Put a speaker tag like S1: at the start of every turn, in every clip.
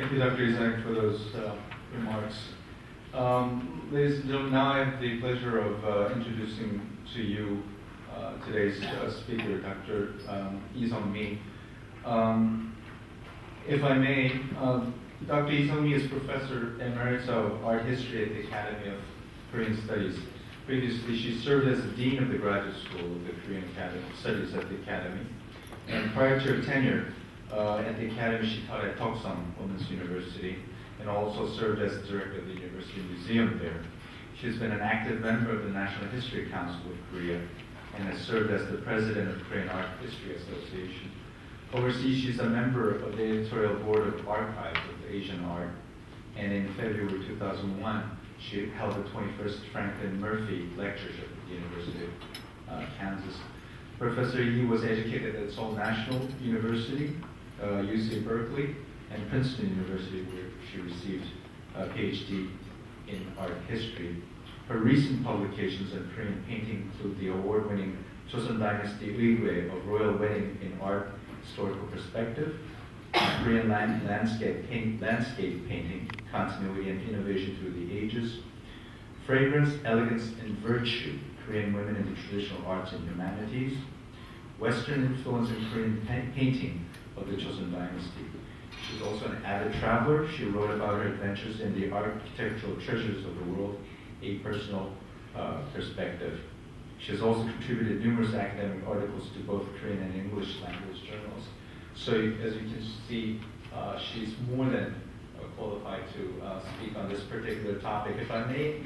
S1: Thank you, Dr. Isaac, for those remarks. Ladies and gentlemen, now I have the pleasure of introducing to you today's speaker, Dr. Lee. If I may, Dr. Lee is Professor Emerita of Art History at the Academy of Korean Studies. Previously, she served as the Dean of the Graduate School of the Korean Academy of Studies at the Academy. And prior to her tenure at the Academy, she taught at Toksang Women's University and also served as director of the University Museum there. She's been an active member of the National History Council of Korea and has served as the president of the Korean Art History Association. Overseas, she's a member of the editorial board of Archives of Asian Art, and in February 2001, she held the 21st Franklin Murphy Lectureship at the University of Kansas. Professor Yi was educated at Seoul National University, UC Berkeley, and Princeton University, where she received a PhD in art history. Her recent publications in Korean painting include the award-winning Joseon Dynasty Euigwe of Royal Wedding in Art Historical Perspective, Korean landscape painting, Continuity and Innovation Through the Ages, Fragrance, Elegance, and Virtue, Korean Women in the Traditional Arts and Humanities, Western Influence in Korean painting of the Joseon Dynasty. She's also an avid traveler. She wrote about her adventures in the architectural treasures of the world, a personal perspective. She has also contributed numerous academic articles to both Korean and English language journals. So as you can see, she's more than qualified to speak on this particular topic. If I may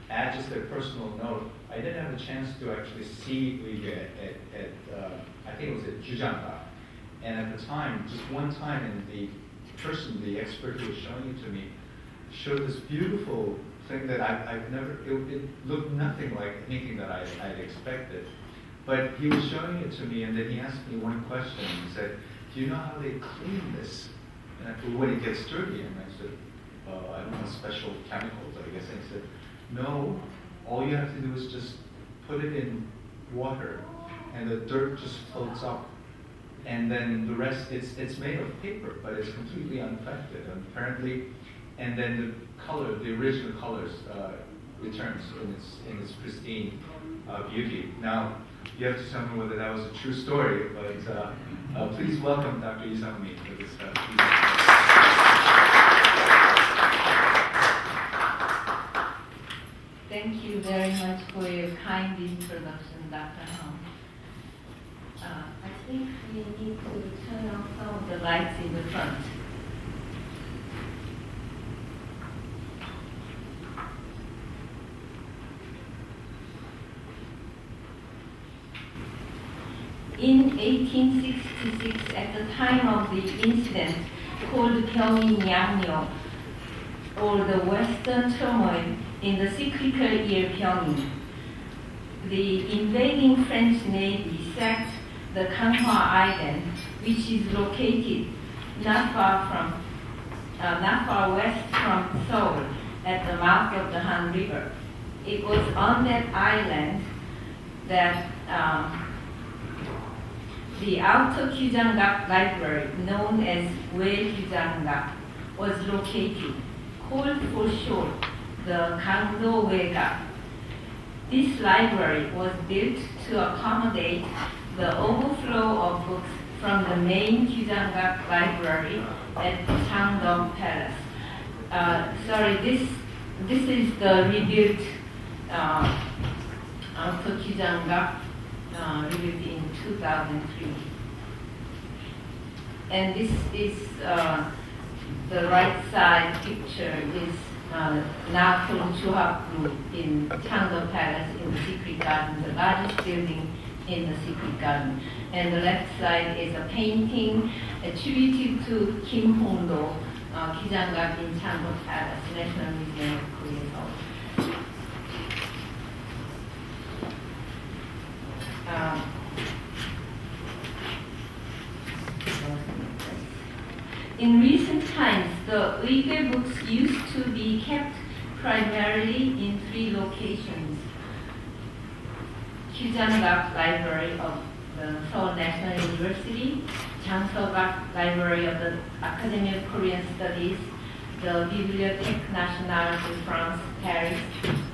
S1: add just a personal note, I didn't have a chance to actually see Euigwe at I think it was at Jujanga. And at the time, just one time, and the expert who was showing it to me, showed this beautiful thing that I've never, it looked nothing like anything that I'd expected. But he was showing it to me, and then he asked me one question. He said, "Do you know how they clean this?" And I said, "When it gets dirty?" And I said, "I don't know, special chemicals, I guess." And he said, "No, all you have to do is just put it in water, and the dirt just floats up. And then the rest, it's made of paper, but it's completely unaffected, apparently. And then the color, the original colors, returns in its pristine beauty." Now, you have to tell me whether that was a true story, but please welcome Dr. Lee for this
S2: Thank you very much for your kind introduction, Dr. Hong. I think we need to turn off some of the lights in the front. In 1866, at the time of the incident called Pyeongin-Yangmyo, or the Western turmoil in the cyclical year Pyeongin, the invading French Navy sacked the Kanhwa Island, which is located not far west from Seoul, at the mouth of the Han River. It was on that island that the Outer Kyujanggak Library, known as Wei-Kyujanggak, was located, called for short the Gangdo Wegak. This library was built to accommodate the overflow of books from the main Kyujanggak Library at Changdong Palace. This is the rebuilt Outer Kyujanggak, rebuilt in 2003. And this is the right side picture is now called Chuhakgu in Changdong Palace in the Secret Garden, the largest building in the Secret Garden. And the left side is a painting attributed to Kim Hong-do, Kyujanggak in Changdong Palace, National Museum of Korea, Seoul. In recent times, the Euigwe books used to be kept primarily in 3 locations: Kyujanggak Library of the Seoul National University, Changseok Library of the Academy of Korean Studies, the Bibliothèque Nationale de France, Paris,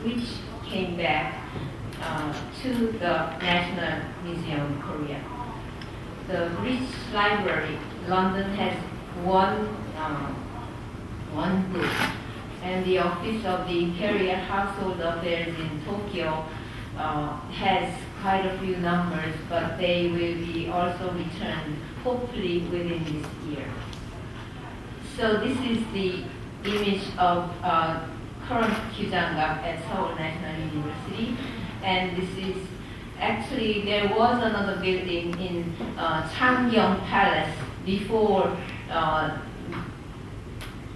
S2: which came back to the National Museum, Korea. The British Library, London, has one book, and the Office of the Imperial Household Affairs in Tokyo has quite a few numbers, but they will be also returned hopefully within this year. So this is the image of current Kyujangak at Seoul National University, and this is actually, there was another building in Changgyeong Palace before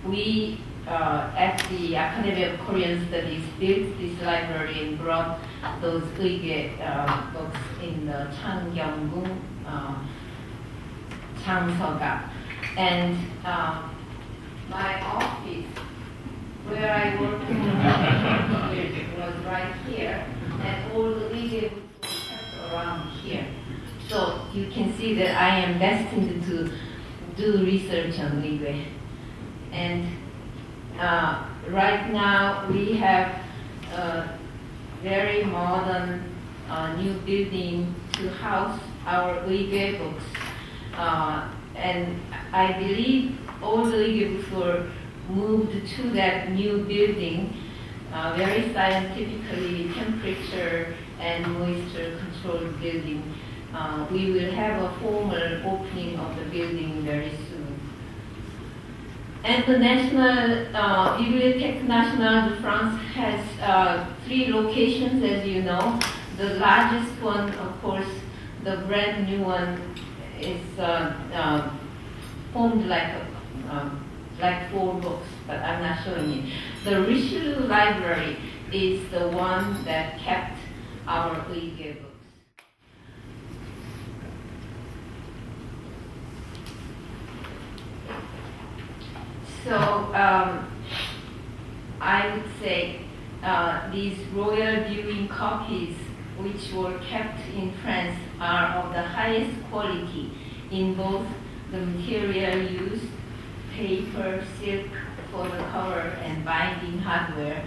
S2: we at the Academy of Korean Studies built this library and brought those Euigwe books in the Changgyeong-gung, Changseok. And my office, where I worked in years, was right here, and all the Euigwe books were kept around here. So you can see that I am destined to do research on Euigwe. And right now we have a very modern new building to house our Euigwe books. And I believe all the Euigwe books were moved to that new building, very scientifically, temperature and moisture controlled building. We will have a formal opening of the building very soon. And the National Bibliothèque Nationale de France has 3 locations, as you know. The largest one, of course, the brand new one, is formed like 4 books, but I'm not showing you. The Richelieu Library is the one that kept our Euigwe books. So I would say these royal viewing copies, which were kept in France, are of the highest quality in both the material used, paper, silk for the cover, and binding hardware.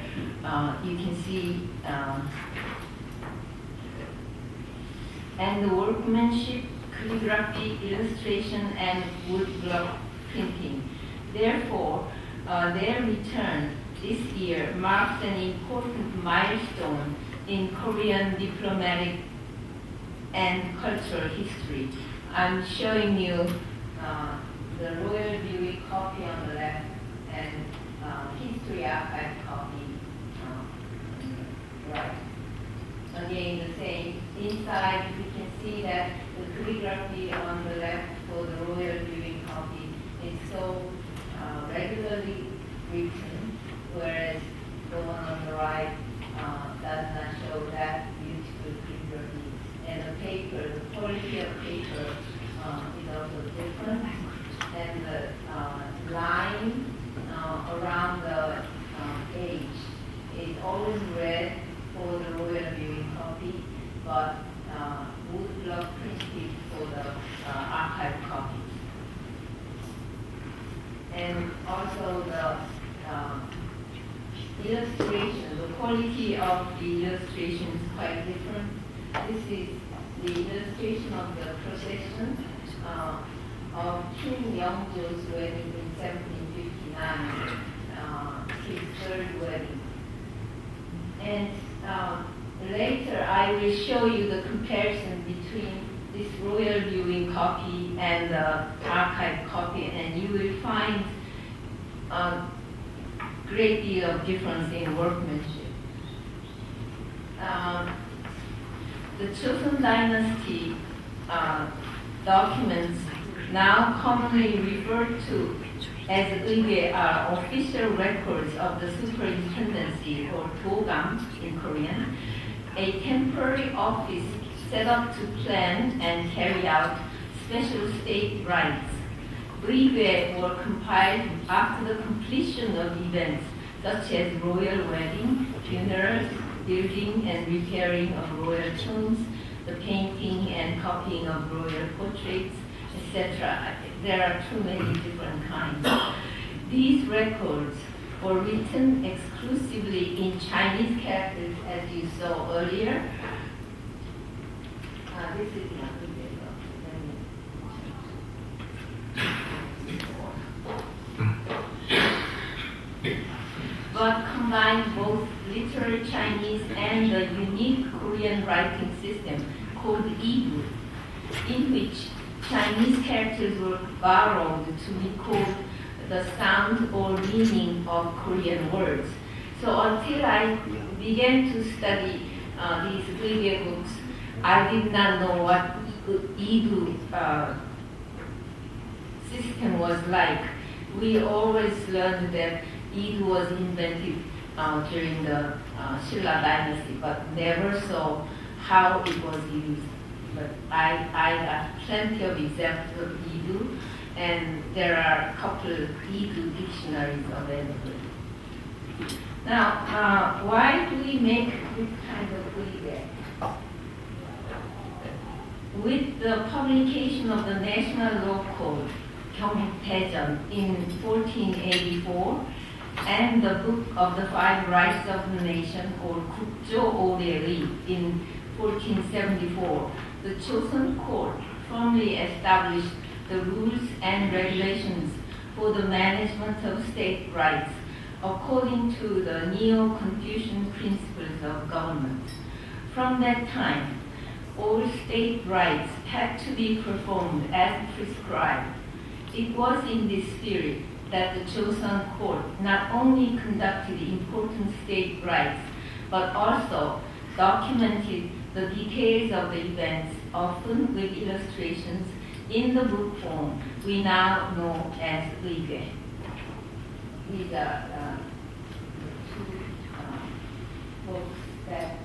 S2: You can see, and the workmanship, calligraphy, illustration, and woodblock printing. Therefore, their return this year marks an important milestone in Korean diplomatic and cultural history. I'm showing you the Royal Viewing copy on the left and History Archive copy right. Again, the same. Inside, you can see that the calligraphy on the left for the Royal Viewing copy is so regularly written, whereas the one on the right does not show that beautiful calligraphy. And the paper, the quality of paper is also different. And the line around the page is always red for the Royal Viewing copy, but woodblock printed for the archive copies. And also the illustration, the quality of the illustration is quite different. This is the illustration of the procession of King Yeongjo's wedding in 1759, his 3rd wedding. And later I will show you the comparison between this royal viewing copy and the archive copy, and you will find a great deal of difference in workmanship. The Joseon Dynasty documents, now commonly referred to as Euigwe, are official records of the superintendency, or 도감 in Korean, a temporary office set up to plan and carry out special state rites. Euigwe were compiled after the completion of events such as royal wedding, funerals, building and repairing of royal tombs, the painting and copying of royal portraits, etc. There are too many different kinds. These records were written exclusively in Chinese characters, as you saw earlier. This is not the video. But combined both literary Chinese and the unique Korean writing system called Euigwe, in which Chinese characters were borrowed to record the sound or meaning of Korean words. So until I began to study these Euigwe books, I did not know what Euigwe system was like. We always learned that Euigwe was invented during the Joseon Dynasty, but never saw how it was used. But I got plenty of examples of Euigwe, and there are a couple of Euigwe dictionaries available. Now, why do we make this kind of Euigwe? With the publication of the National Law Code, Gyeongtaejeon, in 1484, and the Book of the Five Rights of the Nation, or Gukjo Oreri, in 1474, the Joseon Court firmly established the rules and regulations for the management of state rights according to the Neo-Confucian principles of government. From that time, all state rights had to be performed as prescribed. It was in this spirit that the Joseon Court not only conducted important state rights, but also documented the details of the events, often with illustrations, in the book form we now know as Euigwe. These are the two books that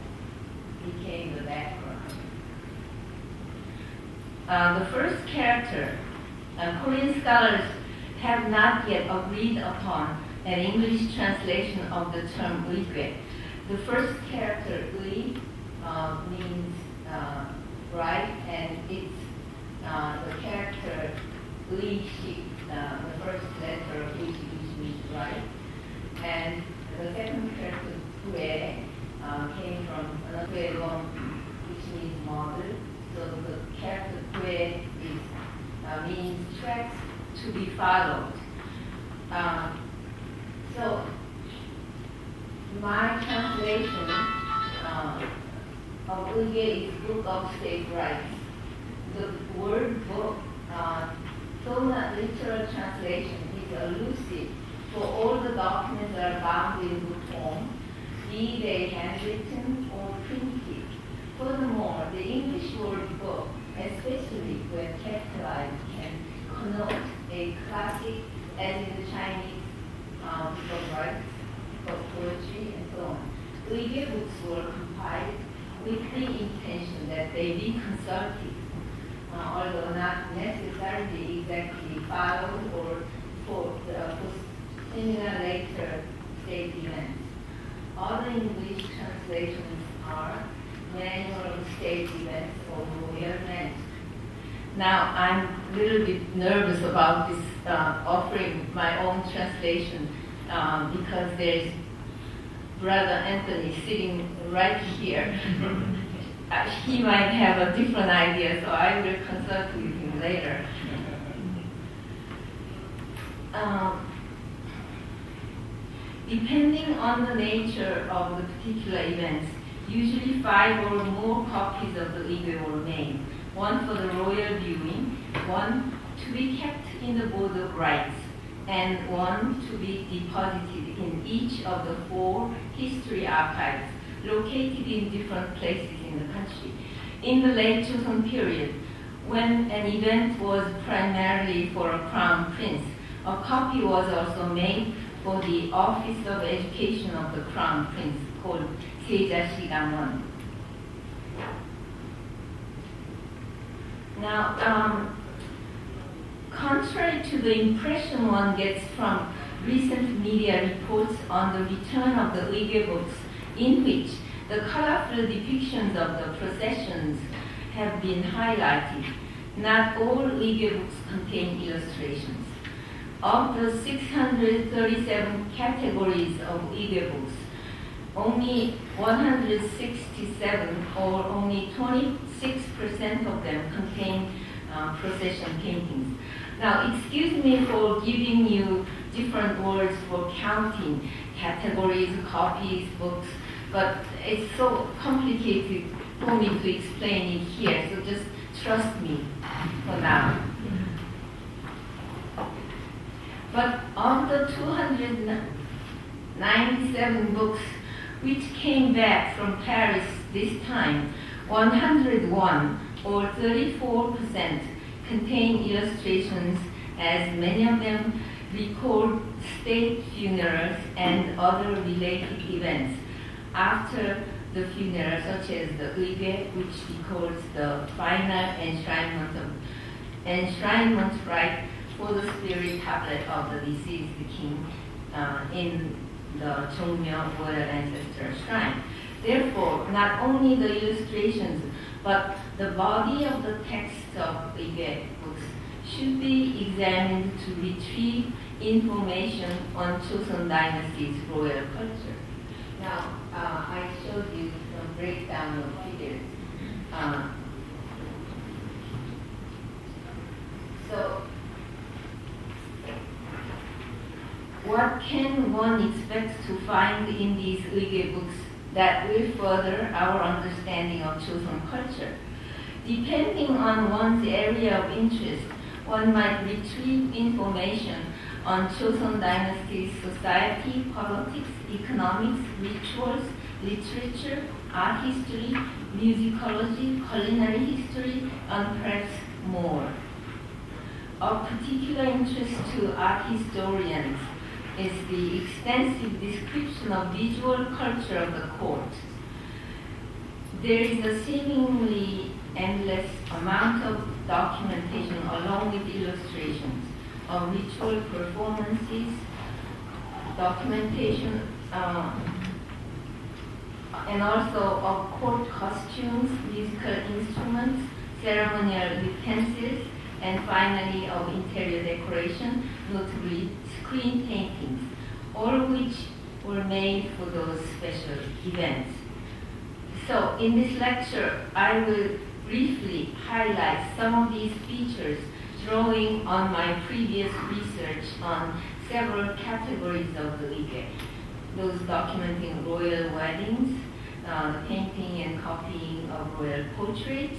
S2: became the background. The first character, Korean scholars have not yet agreed upon an English translation of the term Euigwe. The first character, Ui, means right, and it's the character Uishi, the first letter of which means right. And the second character, Kue, came from another one, which means model. So the character Kue means tracks to be followed. So my translation of Euigwe is Book of State Rights. The word book, though not literal translation, is elusive for all the documents that are bound in book form, be they handwritten or printed. Furthermore, the English word book, especially when capitalized, can connote a classic, as in the Chinese book of rights, book of poetry, and so on. Euigwe books were compiled with the intention that they be consulted, although not necessarily exactly followed or for similar later state events. Other English translations are Manual of State Events or Royal Manuscript. Now, I'm a little bit nervous about this, offering my own translation, because there's Brother Anthony sitting right here. He might have a different idea, so I will consult with him later. Depending on the nature of the particular events, usually 5 or more copies of the Euigwe were made. One for the royal viewing, one to be kept in the Board of Rights, and one to be deposited in each of the 4 history archives located in different places in the country. In the late Joseon period, when an event was primarily for a crown prince, a copy was also made for the Office of Education of the Crown Prince, called Seijashi-Gamon. Now, contrary to the impression one gets from recent media reports on the return of the Euigwe books, in which the colorful depictions of the processions have been highlighted, not all Euigwe books contain illustrations. Of the 637 categories of Euigwe books, only 167 or only 26% of them contain procession paintings. Now, excuse me for giving you different words for counting categories, copies, books, but it's so complicated for me to explain it here, so just trust me for now. But of the 297 books which came back from Paris this time, 101 or 34% contain illustrations, as many of them record state funerals and other related events after the funeral, such as the Euigwe, which records the final enshrinement rite for the spirit tablet of the deceased king in the Chongmyo royal ancestor shrine. Therefore, not only the illustrations, but the body of the text of Euigwe books should be examined to retrieve information on Joseon Dynasty's royal culture. Now, I showed you some breakdown of figures. So, what can one expect to find in these Euigwe books that will further our understanding of Joseon culture? Depending on one's area of interest, one might retrieve information on Joseon Dynasty's society, politics, economics, rituals, literature, art history, musicology, culinary history, and perhaps more. Of particular interest to art historians is the extensive description of visual culture of the court. There is a seemingly endless amount of documentation along with illustrations of ritual performances, documentation, and also of court costumes, musical instruments, ceremonial utensils, and finally of interior decoration, notably screen paintings, all of which were made for those special events. So in this lecture, I will briefly highlight some of these features, drawing on my previous research on several categories of the Euigwe, those documenting royal weddings, the painting and copying of royal portraits,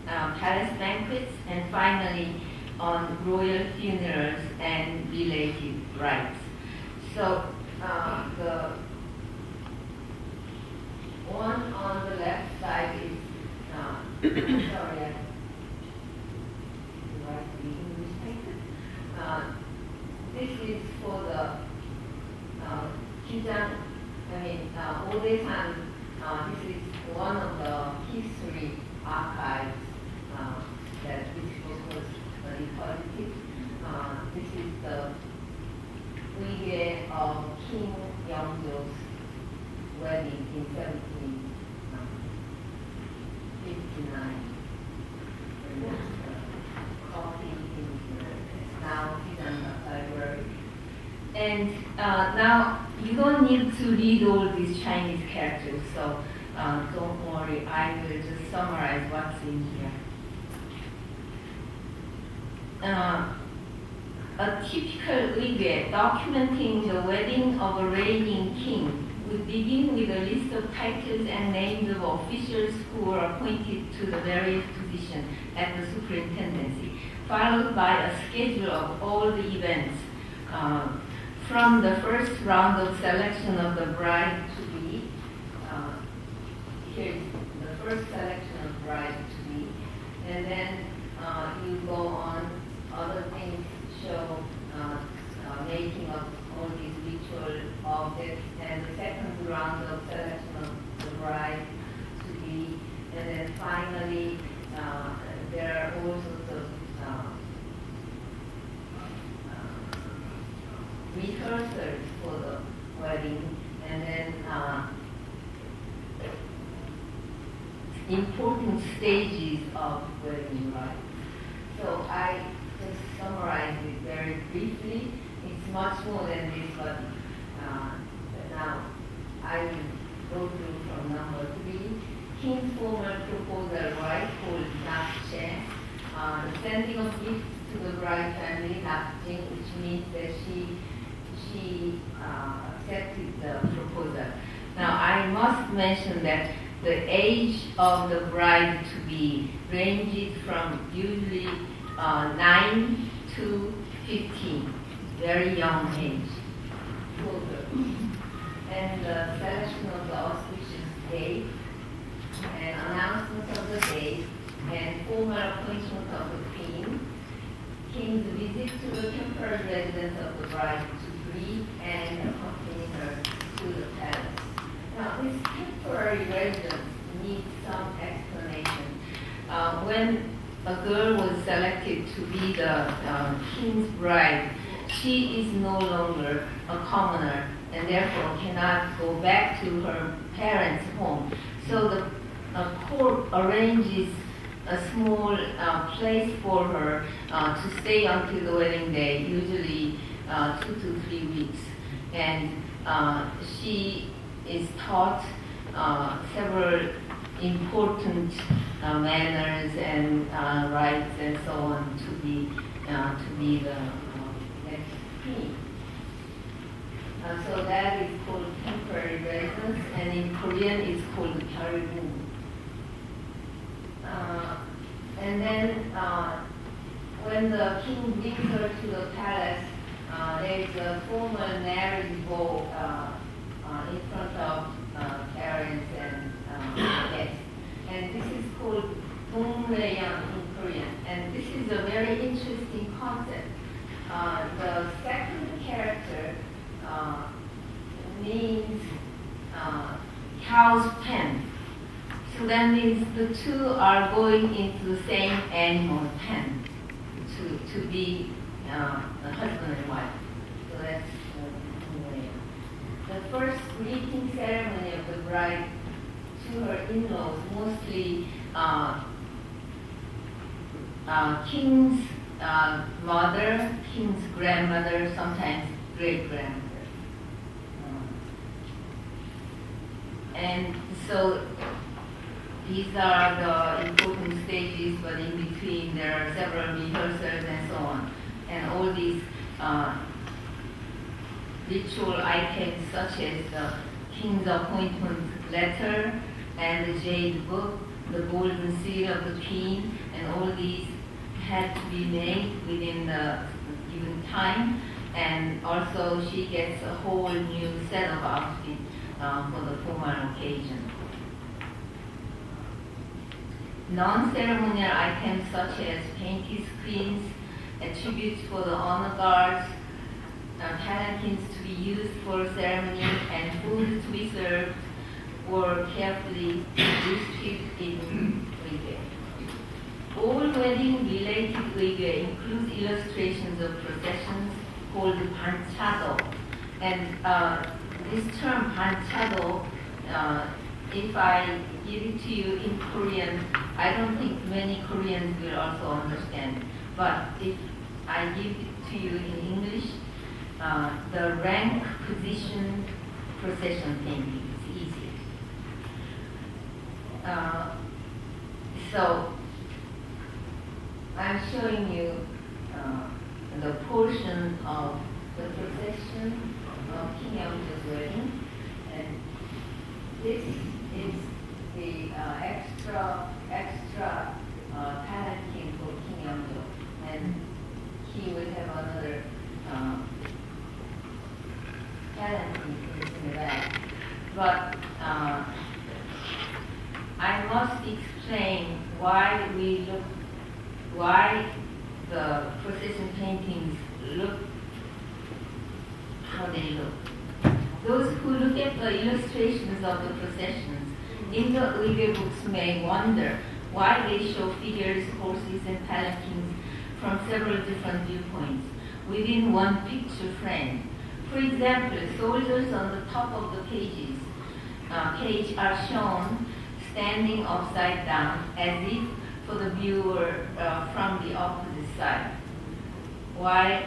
S2: palace banquets, and finally on royal funerals and related rites. So the one on the left side is, sorry, this is for the Kijang, Odesan. This is one of the history archives that this book was reported. This is the Euigwe of King Yeongjo's wedding in 1759. Copy now is in the library. And now you don't need to read all these Chinese characters, so don't worry, I will just summarize what's in here. A typical Euigwe documenting the wedding of a reigning king would begin with a list of titles and names of officials who were appointed to the various positions at the superintendency, followed by a schedule of all the events, from the first round of selection of the bride-to-be. Here's the first selection of bride-to-be, and then you go on. Other things show making of all these ritual objects, and the second round of selection of the bride-to-be, and then finally there are all sorts of rehearsals for the wedding, and then important stages of wedding rites. I just summarize it very briefly. It's much more than this, but now I will go through from number 3. King's formal proposal rite called nakje, the sending of gifts to the bride family, nakjing, which means that she accepted the proposal. Now I must mention that the age of the bride to be ranges from usually 9 to 15, very young age. And the selection of the auspicious date, and announcement of the date, and formal appointment of the queen, king's visit to the temporary residence of the bride to greet and accompany her to the palace. Now, this temporary residence needs some explanation. When a girl was selected to be the king's bride, she is no longer a commoner and therefore cannot go back to her parents' home. So the court arranges a small place for her to stay until the wedding day, usually 2 to 3 weeks. And she is taught several important manners and rights and so on to be the next queen. So that is called temporary residence, and in Korean it's called 결국. And then when the king brings her to the palace, there is a formal marriage bowl in front of parents and guests. And this is called 동례연 in Korean. And this is a very interesting concept. The second character means cow's pen. So that means the two are going into the same animal pen to be the husband and wife. So that's the first greeting ceremony of the bride to her in-laws, mostly king's mother, king's grandmother, sometimes great-grandmother. And so these are the important stages, but in between there are several rehearsals and so on. And all these ritual items such as the king's appointment letter and the jade book, the golden seal of the queen, and all these had to be made within the given time. And also she gets a whole new set of outfit for the formal occasion. Non-ceremonial items such as painted screens, attributes for the honor guards, palanquins to be used for ceremony, and food to be served were carefully restricted in Euigwe. All wedding-related Euigwe includes illustrations of processions called 반차도. And this term 반차도, if I give it to you in Korean, I don't think many Koreans will also understand. But if I give it to you in English, the rank, position, procession painting is easier. So I'm showing you the portion of the procession of King Yeongjo's wedding, and this is the extra palanquin for King Yeongjo, and he will have another palanquin in the back. But I must explain why the procession paintings look how they look. Those who look at the illustrations of the processions in the Euigwe books may wonder why they show figures, horses, and palanquins from several different viewpoints within one picture frame. For example, soldiers on the top of the page are shown standing upside down as if for the viewer from the opposite side, while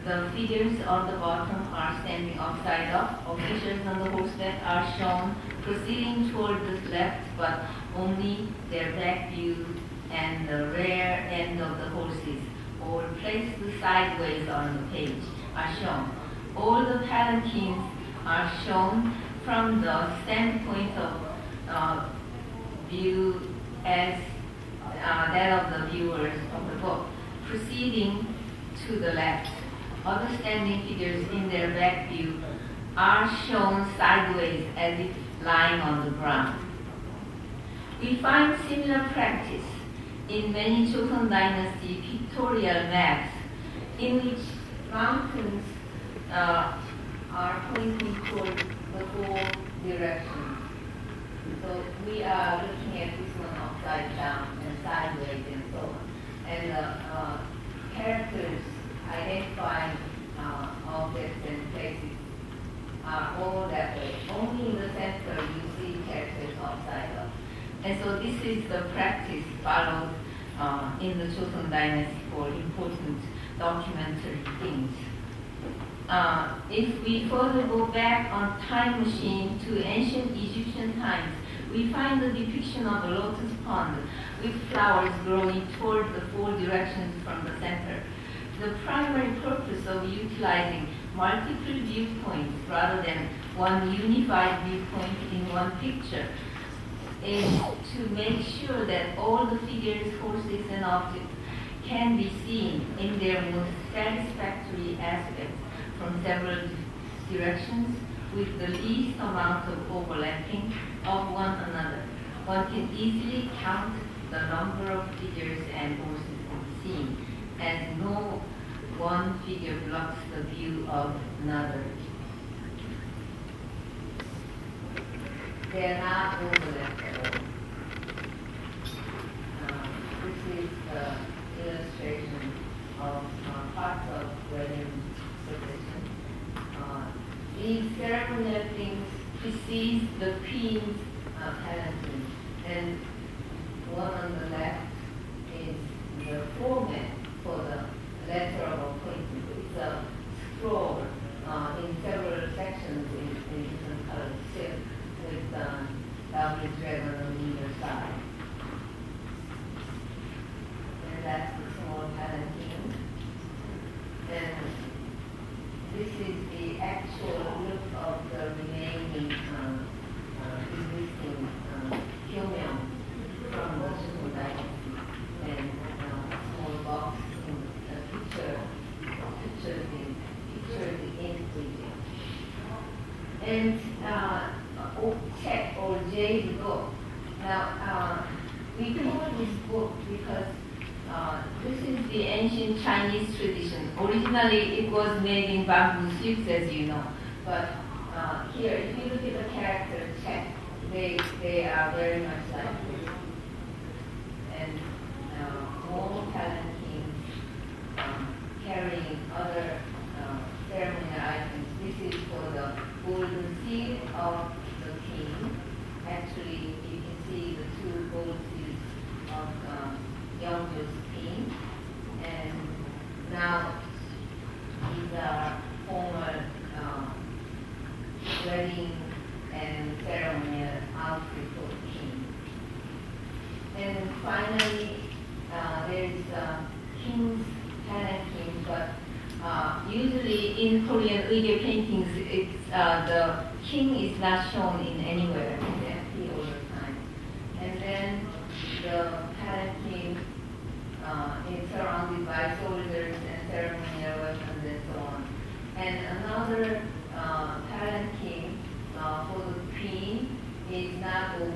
S2: the figures on the bottom are standing upside up. Officials on the horseback are shown proceeding toward the left, but only their back view and the rear end of the horses, or placed sideways on the page, are shown. All the palanquins are shown from the standpoint of view as that of the viewers of the book, proceeding to the left. Other standing figures in their back view are shown sideways as if lying on the ground. We find similar practice in many Joseon Dynasty pictorial maps in which mountains are pointing toward the four directions. So we are looking at this one upside down and sideways and so on. And characters identifying objects and places are all that way. Only in the center you see characters upside up. And so this is the practice followed in the Joseon Dynasty for important documentary things. If we further go back on time machine to ancient Egyptian times, we find the depiction of a lotus pond with flowers growing toward the four directions from the center. The primary purpose of utilizing multiple viewpoints rather than one unified viewpoint in one picture is to make sure that all the figures, horses, and objects can be seen in their most satisfactory aspects from several directions with the least amount of overlapping of one another. One can easily count the number of figures and horses in the scene, and no one figure blocks the view of another. They are not overlapped at all. This is the illustration of parts of wedding procession. These ceremonial things precede the queen's palanquin, and one on the left is the format for the letter of appointment. It's a scroll in several sections in different colored silk with lovely dragon on either side. And that's the small palanquin. And this is the actual look of the remaining existing Pyongyang from the Joseon Dynasty. And a small box in the picture the ingredient. And check or Jade book. Now, we call this book because this is the ancient Chinese tradition. Originally, it was made in bamboo sticks, as you know. But here, if you look at the character check, they are very much like this. And more palanquins carrying other ceremonial items. This is for the golden seal of the king. Actually, you can see the two gold seals of Yeongju's king. And now these are formal wedding and ceremonial outfit for the king. And finally, there is king's palanquin, but usually in Korean Euigwe paintings, the king is not shown in anywhere. It's empty all the time. And then the palanquin is surrounded by soldiers and ceremonial weapons and so on. And another palanquin for the queen is not open,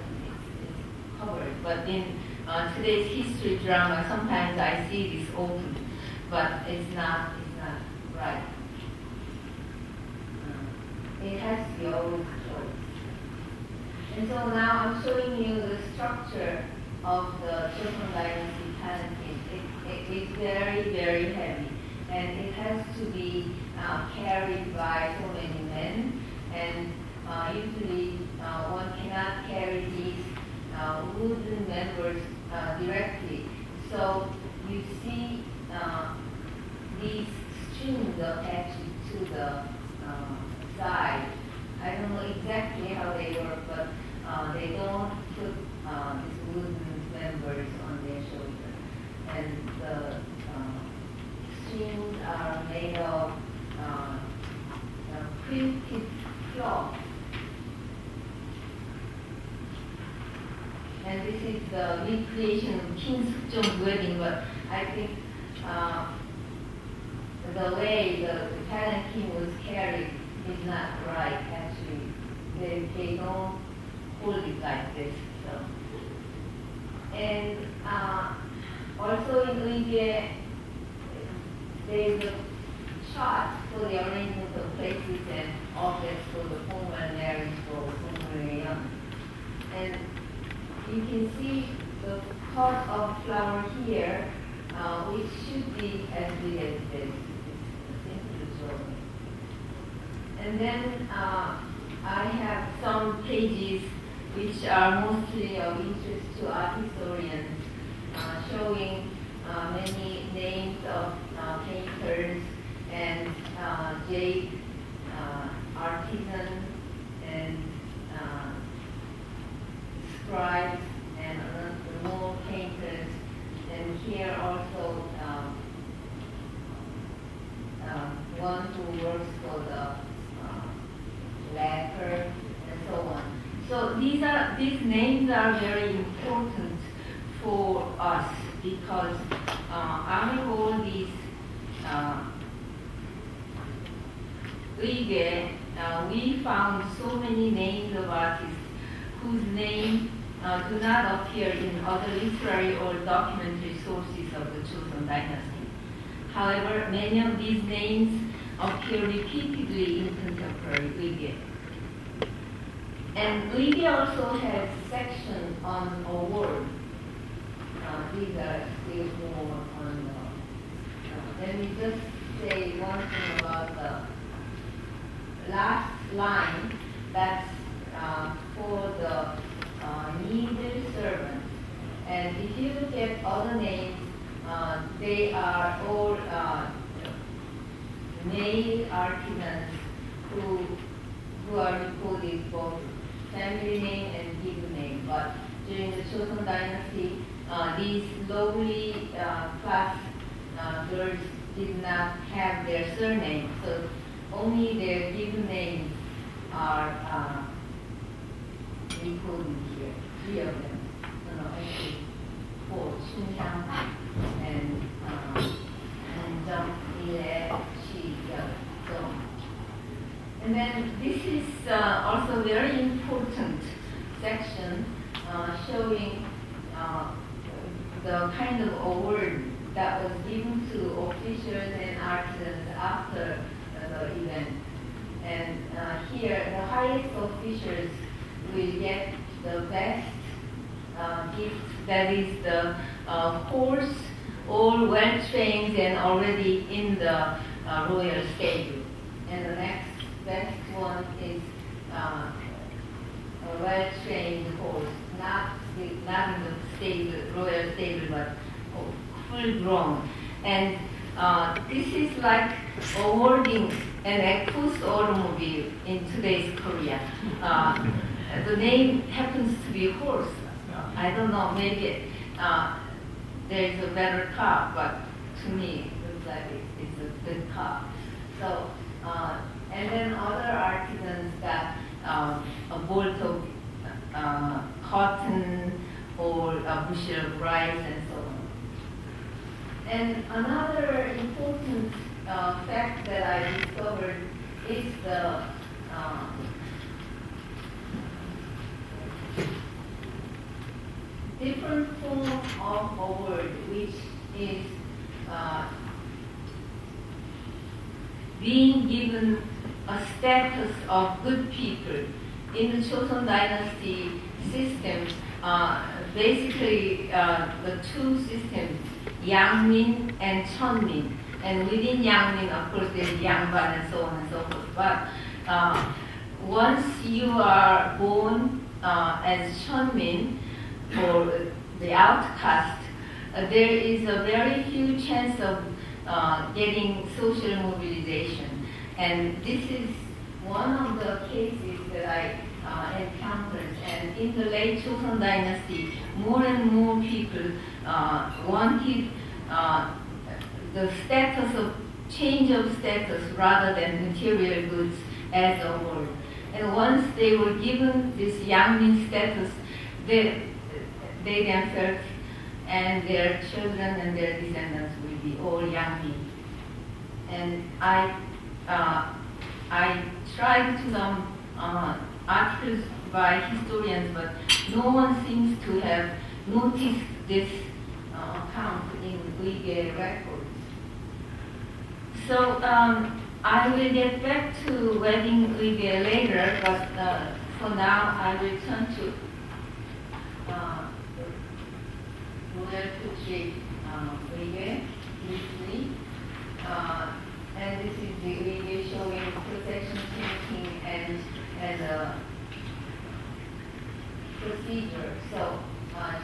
S2: it's covered. But in today's history drama, sometimes I see this open, but it's not right. It has to be always closed. And so now I'm showing you the structure of the Joseon Dynasty palanquin. It is very, very heavy, and it has to be carried by so many men, and usually one cannot carry these wooden members directly. So you see these strings attached to the side. I don't know exactly how they work, but they don't put these wooden members on their shoulder. And the strings are made of quilted cloth. And this is the recreation of King Sukjong's wedding, but I think the way the palanquin was carried is not right, actually. They don't hold it like this. So. And also in Euigwe, there is a chart for the arrangement of places and objects for the formal marriage for Koreana. And you can see the pot of flower here, which should be as big as this. And then I have some pages which are mostly of interest to art historians, showing many names of painters and jade artisans and scribes and more painters. And here also one who works for the lacquer and so on. So these names are very important for us because out of all these Euigwe, we found so many names of artists whose names do not appear in other literary or documentary sources of the Joseon Dynasty. However, many of these names appear repeatedly in contemporary Euigwe. And Euigwe also has a section on award. These are still more on let me just say one thing about the last line. That's for the needle servants. And if you look at other names, they are all male artisans who are recorded both family name and given name. But during the Joseon Dynasty, these lowly class girls did not have their surname, so only their given names are recorded here. 3 of them. No, actually 4. Chunhyang and Jung Ile, Shi, Jung. And then this is also a very important section showing the kind of award that was given to officials and artisans after the event. And here, the highest officials will get the best gift, that is the horse, all well trained and already in the royal stable. And the next best one is a well trained horse, not in the stable, royal stable, but full grown. And this is like awarding an Ecus automobile in today's Korea. The name happens to be horse. I don't know, maybe there's a better car, but to me it looks like it's a good car. So, and then other artisans got a bolt of cotton or a bushel of rice and so on. And another important fact that I discovered is the different form of award, which is being given a status of good people. In the Joseon Dynasty system, basically the two systems, Yangmin and Cheonmin. And within Yangmin, of course, there's Yangban and so on and so forth. But once you are born as Cheonmin, or the outcast, there is a very few chance of getting social mobilization. And this is one of the cases that I encountered. And in the late Joseon Dynasty, more and more people wanted the status of change of status rather than material goods as a whole. And once they were given this Yangmin status, they themselves and their children and their descendants will be all Yangmin. And I tried to some articles by historians, but no one seems to have noticed this account in Euigwe records. So I will get back to wedding Euigwe later, but for now I will turn to royal portrait Euigwe briefly. And this is the Euigwe showing procession painting and a procedure. So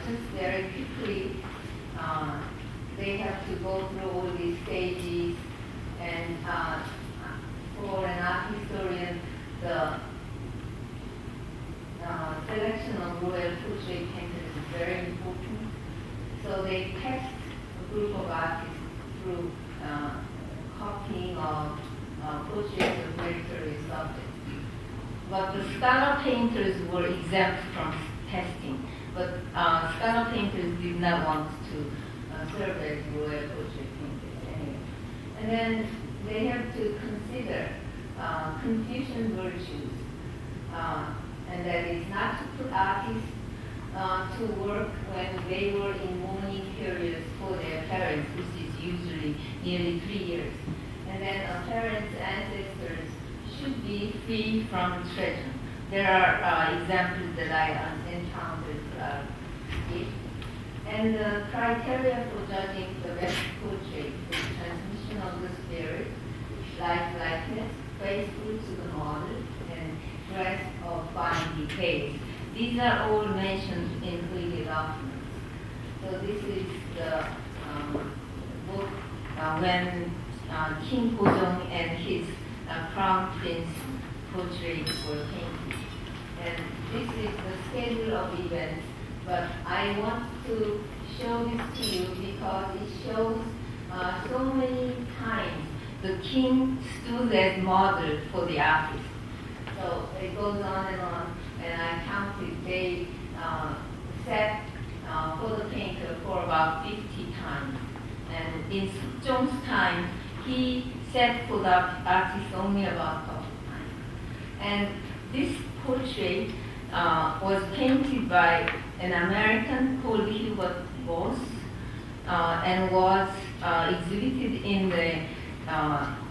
S2: just very quickly, they have to go through all these stages, and for an art historian, the selection of royal portrait painters is very important. So they test a group of artists through copying of portraits of military subjects. But the scholar painters were exempt from testing. But scholar painters did not want to serve as royal portrait painters anyway. And then they have to consider Confucian virtues, and that is not to put artists to work when they were in mourning periods for their parents, which is usually nearly 3 years. And then a parent's ancestors should be free from treasure. There are examples that I encountered here. And the criteria for judging the best portrait is transmission of the spirit, likeness, faithful to the model, and dress of fine details. These are all mentioned in Euigwe documents. So this is the book when King Gojong and his crown prince portraits were painted. And this is the schedule of events, but I want to show this to you because it shows so many times the king stood as model for the artist. So it goes on, and I counted, they sat for the painter for about 50 times. And in Zhong's time, he sat for the artist only about 12 times. And this portrait was painted by an American called Hubert Voss and was exhibited in the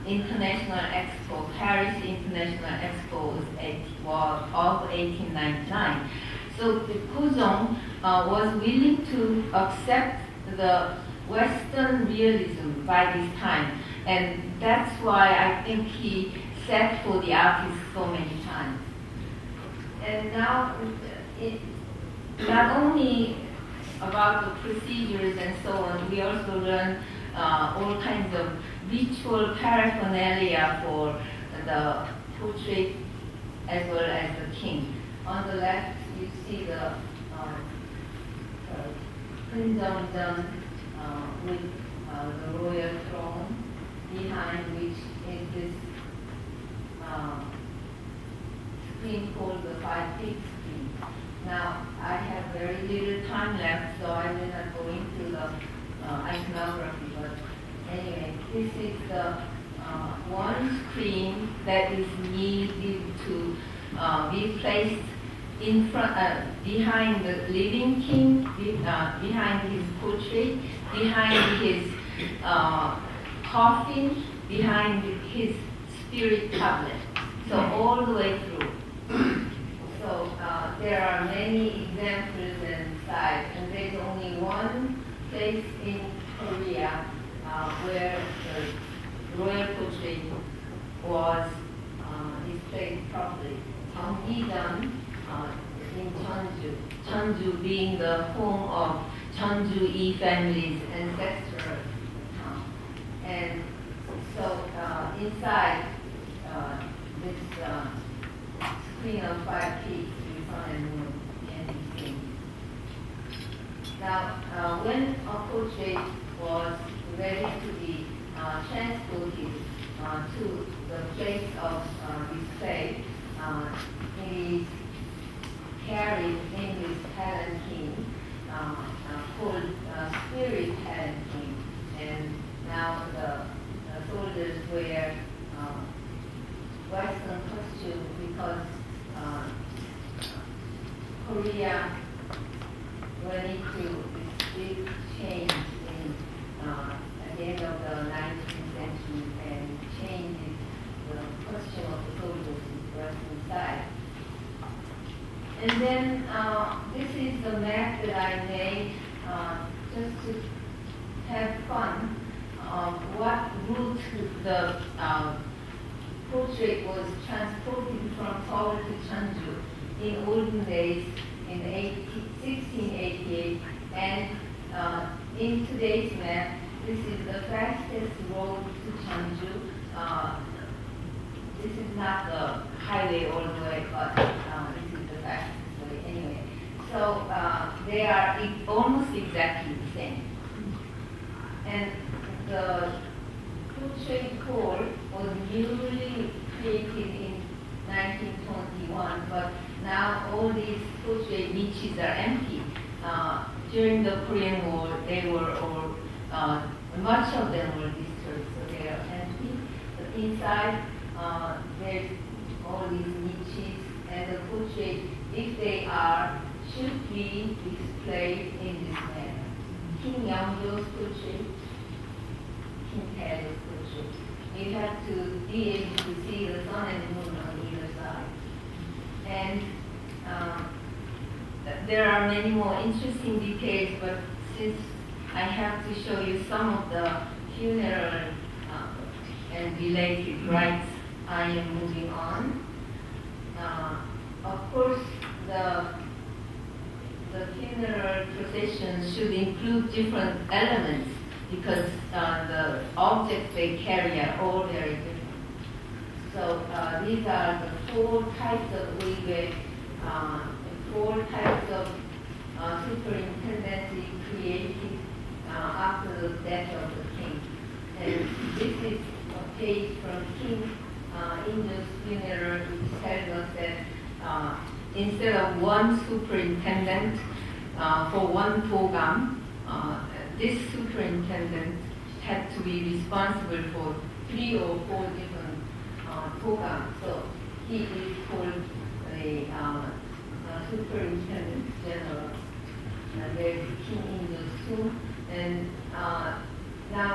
S2: International Expo, Paris International Expo of 1899. So Gojong was willing to accept the Western realism by this time, and that's why I think he sat for the artist so many times. And now, not only about the procedures and so on, we also learn all kinds of ritual paraphernalia for the portrait as well as the king. On the left, you see the kingdom done with the royal throne, behind which is this screen called the 5 feet screen. Now, I have very little time left, so I will not go into the iconography, but anyway, this is the one screen that is needed to be placed in front, behind the living king, behind his portrait, behind his coffin, behind his spirit tablet. So all the way through. So there are many examples and sites, and there's only one place in Korea where the royal portrait was displayed properly. Gyeonggi-dam in Jeonju. Jeonju being the home of Jeonju Yi family's ancestral account. And so inside this screen of 5 peaks with sun and moon can be seen. Now, when a portrait was ready to be transported to the place of display, it is carried in this palanquin called spirit palanquin. And now the soldiers wear Western costume because Korea went through this big change at the end of the 19th century and changed the costume of the soldiers in Western style. And then this is the map that I made just to have fun. What route the portrait was transported from Seoul to Jeonju in olden days in 1688, and in today's map, this is the fastest road to Jeonju. This is not the highway all the way, but this is the fastest way anyway. So they are almost exactly the same. And the portrait hall was newly created in 1921, but now all these portrait niches are empty. During the Korean War, they were all, much of them were destroyed, so they are empty. But inside, there's all these niches, and the portrait, if they are, should be displayed in this manner. King Yeongjo's portrait, King Taejo's portrait. You have to be able to see the sun and moon on either side. And there are many more interesting details, but since I have to show you some of the funeral and related rites, I am moving on. Of course, the funeral procession should include different elements because the objects they carry are all very different. So these are the 4 types of Euigwe, 4 types of superintendency created after the death of the king. And this is a page from King Injo's funeral, which tells us that instead of 1 superintendent for 1 togam, this superintendent had to be responsible for 3 or 4 different togams. So he is called a superintendent general. There's King Injo's tomb. And now,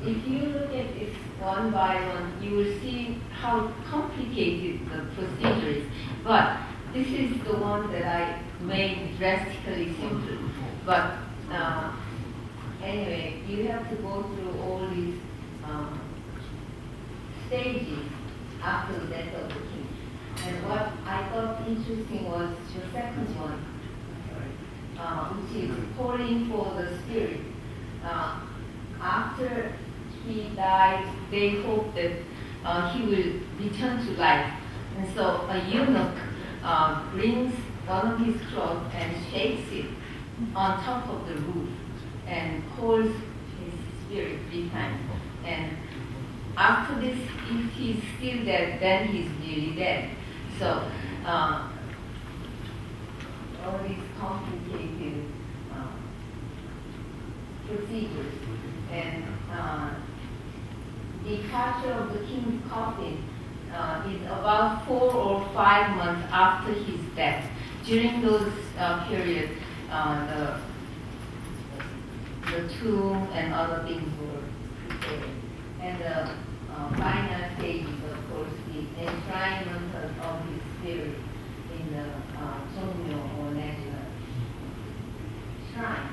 S2: if you look at this one by one, you will see how complicated the procedure is. But this is the one that I made drastically simple. But anyway, you have to go through all these stages after the death of the king. And what I thought interesting was the second one, which is calling for the spirit. After he died, they hope that he will return to life. And so a eunuch brings one of his clothes and shakes it on top of the roof and calls his spirit 3 times. And after this, if he's still dead, then he's really dead. So all these complicated procedures. And departure of the king's coffin is about 4 or 5 months after his death. During those periods, the tomb and other things were prepared. And the final stage is, of course, the enshrinement of his spirit in the Jongmyo or national shrine.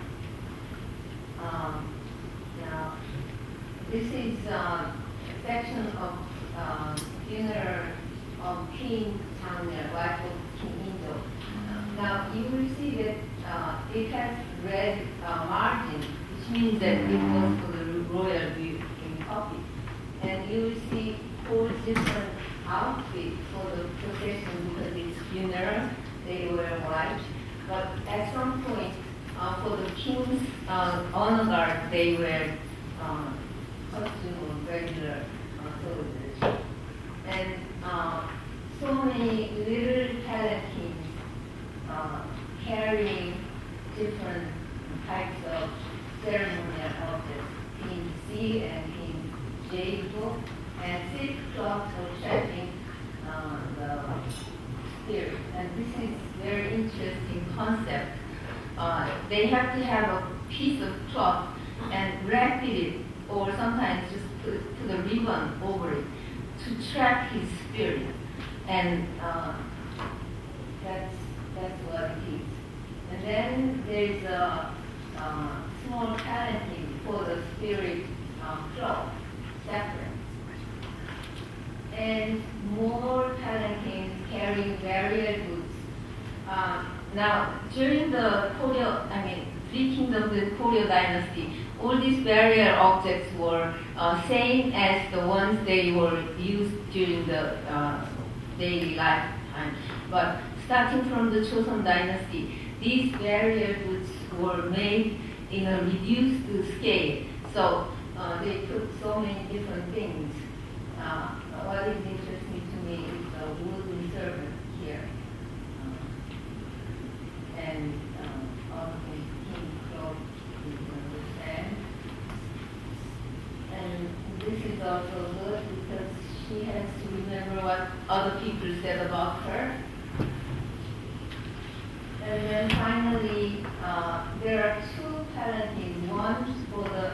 S2: Now, this is a section of funeral of King Changmyeol, wife of King Injo. Now, you will see that it has red margin, which means that it was for the royal in copy. And you will see 4 different outfits for the procession because it's funeral, they wear white. But at some point, for the king's honor guard, they wear costume or regular soldiers. And so many little palanquins carrying different types of ceremonial objects, in sea and in jade book, and silk cloth for trapping the spirit. And this is very interesting concept. They have to have a piece of cloth and wrap it, or sometimes just put a ribbon over it to trap his spirit. And that's what it is. And then there's a small palanquin for the spirit cloth, separate. And more palanquins carrying various goods. Now, during the Three Kingdoms, the Korean Dynasty, all these barrier objects were same as the ones they were used during the daily lifetime. But starting from the Joseon Dynasty, these barrier goods were made in a reduced scale. So they put so many different things. What is interesting to me is the wooden servant here. And all of these king clothes you can understand. And this is also good because she has to remember what other people said about her. And then finally, there are 2 palanquins, one for the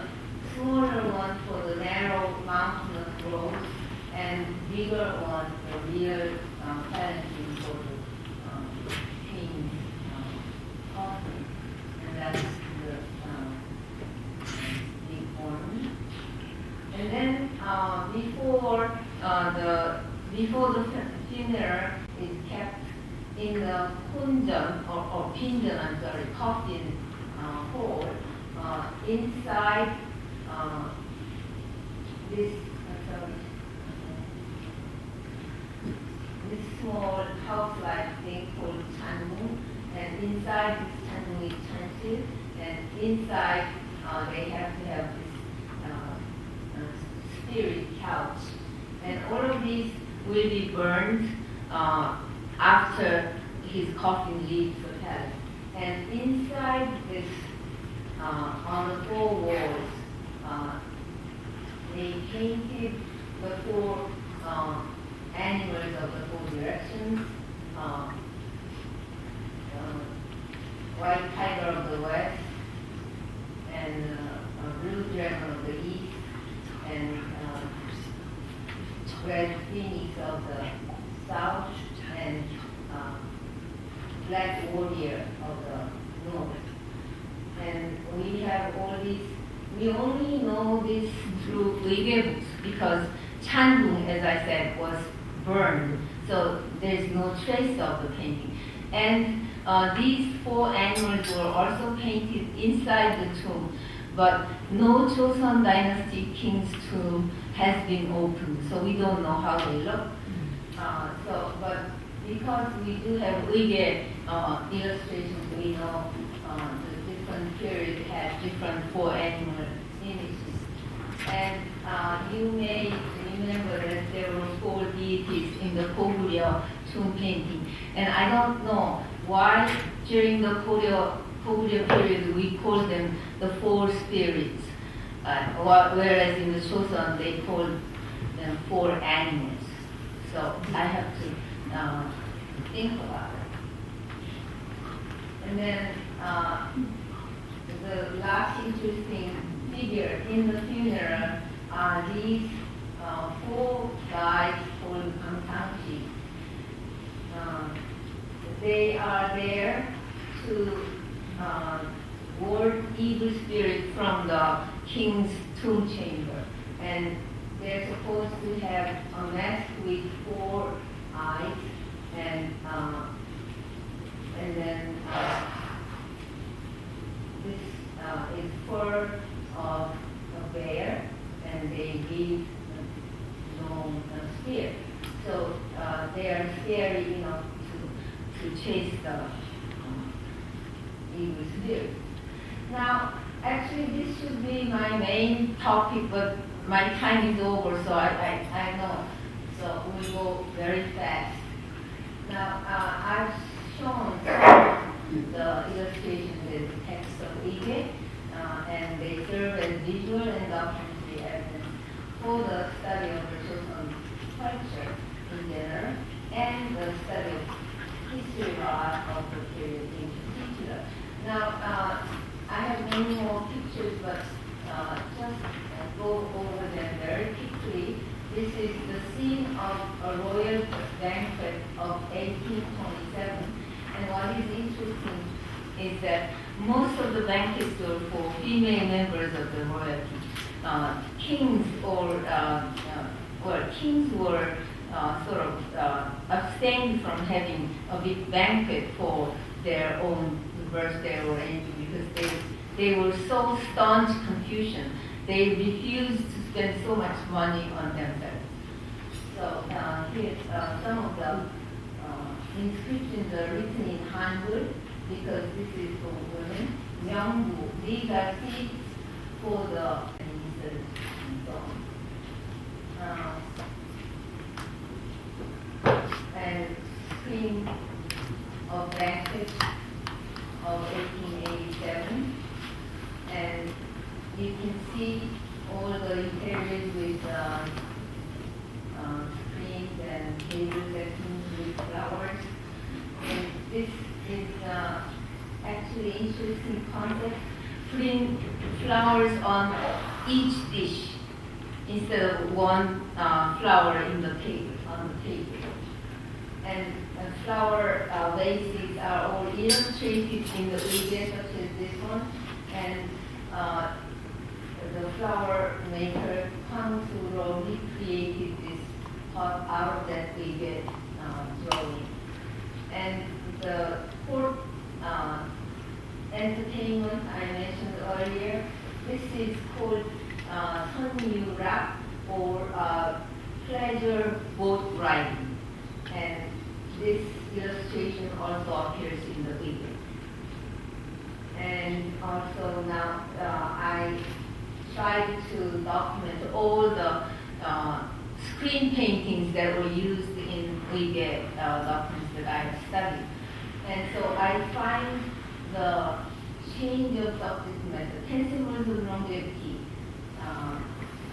S2: smaller one for the narrow mountainous roads, and bigger one, the real palanquin for the queen's coffin. And that's the big one. And then before the funeral is kept in the kunjeon or pinjeon, coffin hole, inside this small house-like thing called chanmu, and inside this chanmu is transit, and inside they have to have this spirit couch. And all of these will be burned after his coffin leaves the palace. And inside this, on the 4 walls, they painted the 4 animals of the 4 directions. White tiger of the west, and blue dragon of the east, and red phoenix of the south, and black warrior of the north. And we have all these, we only know this through Euigwe books because Changung, as I said, was burned. So there's no trace of the painting. And these 4 animals were also painted inside the tomb, but no Joseon Dynasty king's tomb has been opened, so we don't know how they look. But because we do have Euigwe illustrations, we know the different periods had different 4 animal images. And you may remember that there were 4 deities in the Korea tomb painting. And I don't know why during the Korea period we call them the 4 spirits, whereas in the Joseon they call them 4 animals. So I have to think about it. And then the last interesting figure in the funeral are these 4 guys called Angtangshi. They are there to ward evil spirit from the king's tomb chamber. And they're supposed to have a mask with 4 eyes, and then they are scary enough to chase the evil spirit. Now, actually, this should be my main topic, but my time is over, so I know. So we'll go very fast. Now, I've shown the illustrations with the text of Euigwe, and they serve as visual and documentary evidence for the study of the Joseon culture in general, and the study of history of art of the period in particular. Now, I have many more pictures, but just go over them very quickly. This is the scene of a royal banquet of 1827. And what is interesting is that most of the banquets were for female members of the royalty. Kings were sort of abstained from having a big banquet for their own birthday or anything because they were so staunch Confucian. They refused to spend so much money on themselves. So here some of the inscriptions are written in Hangul because this is for women. Myeongbu, these are seats for the ministers and so on. And screen of banquet of 1887, and you can see all the interiors with screens and tables with flowers. And this is actually interesting concept, putting flowers on each dish instead of one flower in the table, on the table. And flower vases are all illustrated in the Euigwe, such as this one. And the flower maker Hwang Soo-ro recreated this pot out of that Euigwe drawing. And the fourth entertainment I mentioned earlier, this is called Sunyu-rak, or pleasure boat riding. And this illustration also appears in the Euigwe. And also now I tried to document all the screen paintings that were used in Euigwe documents that I have studied. And so I find the change of subject matter, 10 symbols of longevity,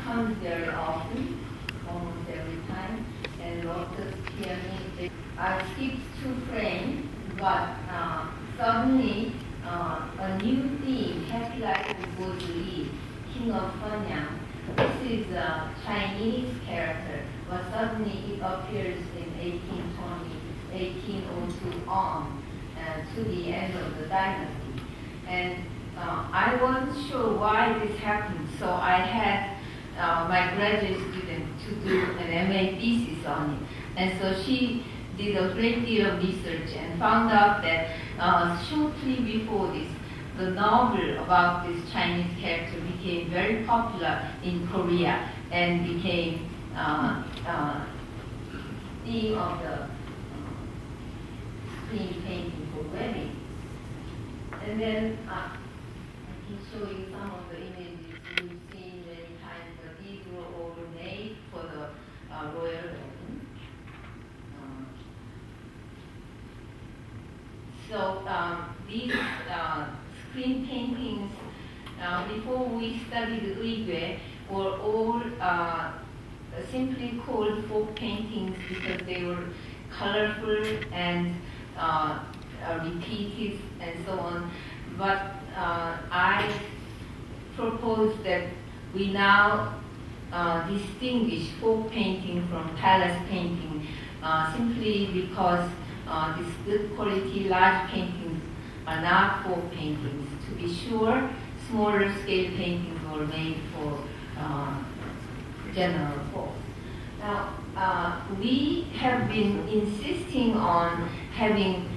S2: comes very often, almost every time, and lotus pyramid. I skipped 2 frames, but suddenly a new theme, Happy Life of Bo Li, King of Fanyang. This is a Chinese character, but suddenly it appears in 1820, 1802 on to the end of the dynasty. And I wasn't sure why this happened, so I had my graduate student to do an MA thesis on it. And so she did a great deal of research and found out that shortly before this, the novel about this Chinese character became very popular in Korea and became theme of the screen painting for weddings. And then I can show you some of the images you've seen many times, but these were all made for the royal wedding. So these screen paintings, before we studied Euigwe, were all simply called folk paintings because they were colorful and repeated and so on. But I propose that we now distinguish folk painting from palace painting simply because these good quality large paintings are not folk paintings. To be sure, smaller scale paintings were made for general folk. Now, we have been insisting on having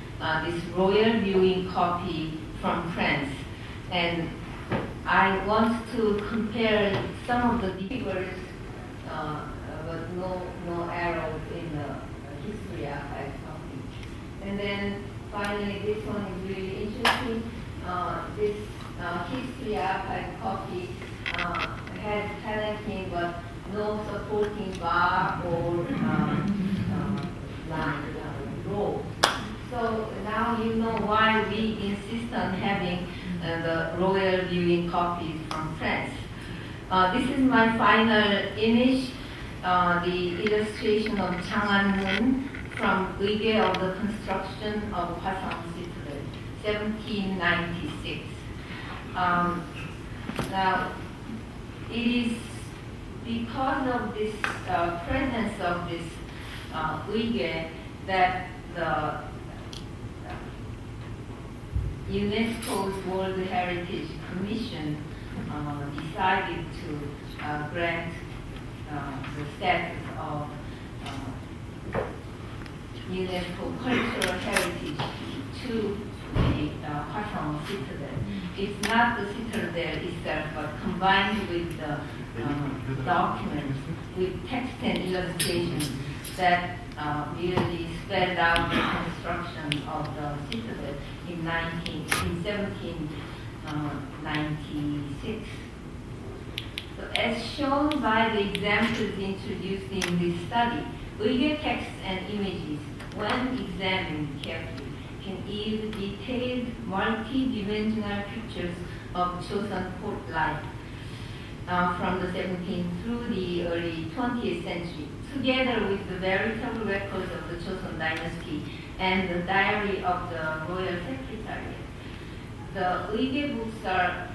S2: this royal viewing copy from France, and I want to compare some of the figures, but no arrows in the history finally, this one is really interesting. This history archive copy has panicking but no supporting bar or row. So now you know why we insist on having the royal viewing copies from France. This is my final image, the illustration of Chang'an-mun from Euigwe of the construction of Hwasong Citadel, 1796. Now, it is because of this presence of this Euigwe that the UNESCO's World Heritage Commission decided to grant the status of UNESCO cultural heritage to the Hwasong Citadel. It's not the citadel itself, but combined with the documents, with text and illustrations that really spelled out the construction of the citadel in 1796. So as shown by the examples introduced in this study, Euigwe texts and images, when examined carefully, can yield detailed, multi-dimensional pictures of Joseon court life from the 17th through the early 20th century, together with the veritable records of the Joseon Dynasty and the diary of the royal secretariat. The Euigwe books are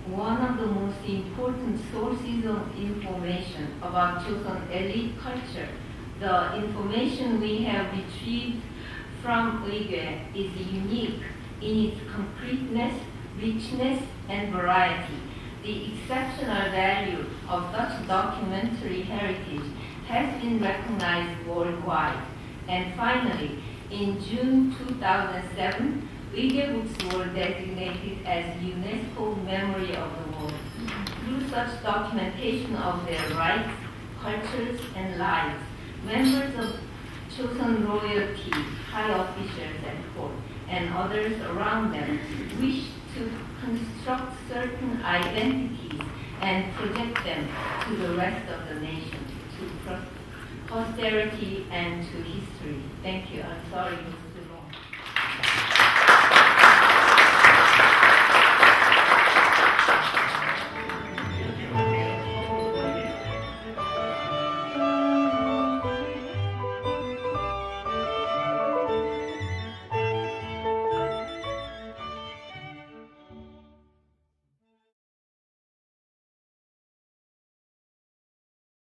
S2: one of the most important sources of information about Joseon elite culture. The information we have retrieved from Euigwe is unique in its completeness, richness, and variety. The exceptional value of such documentary heritage has been recognized worldwide. And finally, in June 2007, Euigwe books were designated as UNESCO Memory of the World. Through such documentation of their rights, cultures, and lives, members of Joseon royalty, high officials at court, and others around them wish to construct certain identities and project them to the rest of the nation, to posterity and to history. Thank you. I'm sorry.